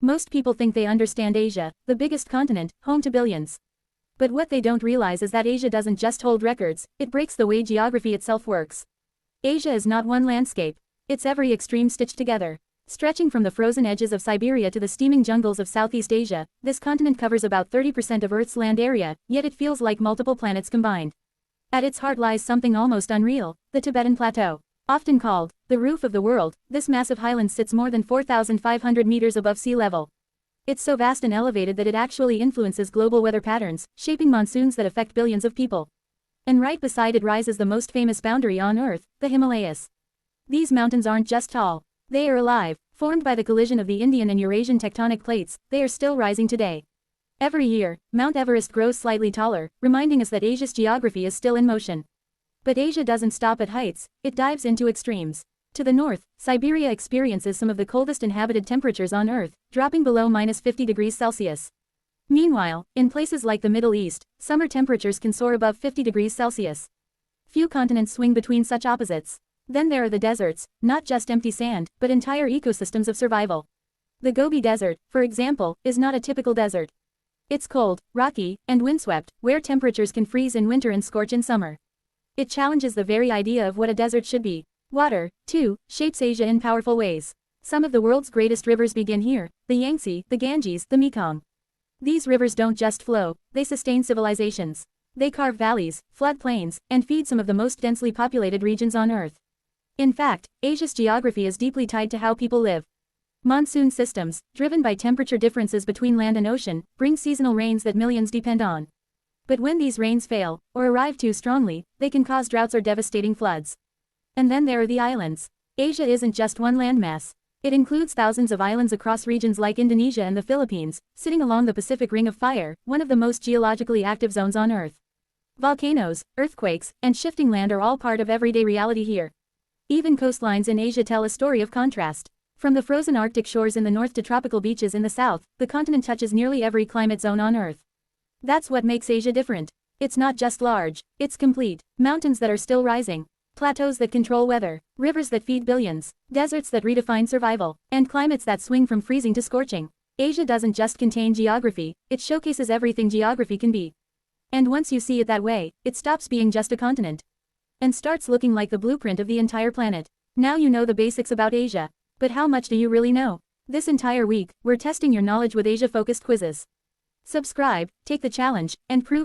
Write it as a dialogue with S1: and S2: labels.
S1: Most people think they understand Asia, the biggest continent, home to billions. But what they don't realize is that Asia doesn't just hold records, it breaks the way geography itself works. Asia is not one landscape. It's every extreme stitched together. Stretching from the frozen edges of Siberia to the steaming jungles of Southeast Asia, this continent covers about 30% of Earth's land area, yet it feels like multiple planets combined. At its heart lies something almost unreal, the Tibetan Plateau. Often called the roof of the world, this massive highland sits more than 4,500 meters above sea level. It's so vast and elevated that it actually influences global weather patterns, shaping monsoons that affect billions of people. And right beside it rises the most famous boundary on Earth, the Himalayas. These mountains aren't just tall. They are alive. Formed by the collision of the Indian and Eurasian tectonic plates, they are still rising today. Every year, Mount Everest grows slightly taller, reminding us that Asia's geography is still in motion. But Asia doesn't stop at heights, it dives into extremes. To the north, Siberia experiences some of the coldest inhabited temperatures on Earth, dropping below -50 degrees Celsius. Meanwhile, in places like the Middle East, summer temperatures can soar above 50 degrees Celsius. Few continents swing between such opposites. Then there are the deserts, not just empty sand, but entire ecosystems of survival. The Gobi Desert, for example, is not a typical desert. It's cold, rocky, and windswept, where temperatures can freeze in winter and scorch in summer. It challenges the very idea of what a desert should be. Water, too, shapes Asia in powerful ways. Some of the world's greatest rivers begin here, the Yangtze, the Ganges, the Mekong. These rivers don't just flow, they sustain civilizations. They carve valleys, flood plains, and feed some of the most densely populated regions on Earth. In fact, Asia's geography is deeply tied to how people live. Monsoon systems, driven by temperature differences between land and ocean, bring seasonal rains that millions depend on. But when these rains fail, or arrive too strongly, they can cause droughts or devastating floods. And then there are the islands. Asia isn't just one landmass. It includes thousands of islands across regions like Indonesia and the Philippines, sitting along the Pacific Ring of Fire, one of the most geologically active zones on Earth. Volcanoes, earthquakes, and shifting land are all part of everyday reality here. Even coastlines in Asia tell a story of contrast. From the frozen Arctic shores in the north to tropical beaches in the south, the continent touches nearly every climate zone on Earth. That's what makes Asia different. It's not just large, it's complete. Mountains that are still rising. Plateaus that control weather. Rivers that feed billions. Deserts that redefine survival. And climates that swing from freezing to scorching. Asia doesn't just contain geography, it showcases everything geography can be. And once you see it that way, it stops being just a continent. And starts looking like the blueprint of the entire planet. Now you know the basics about Asia. But how much do you really know? This entire week, we're testing your knowledge with Asia-focused quizzes. Subscribe, take the challenge, and prove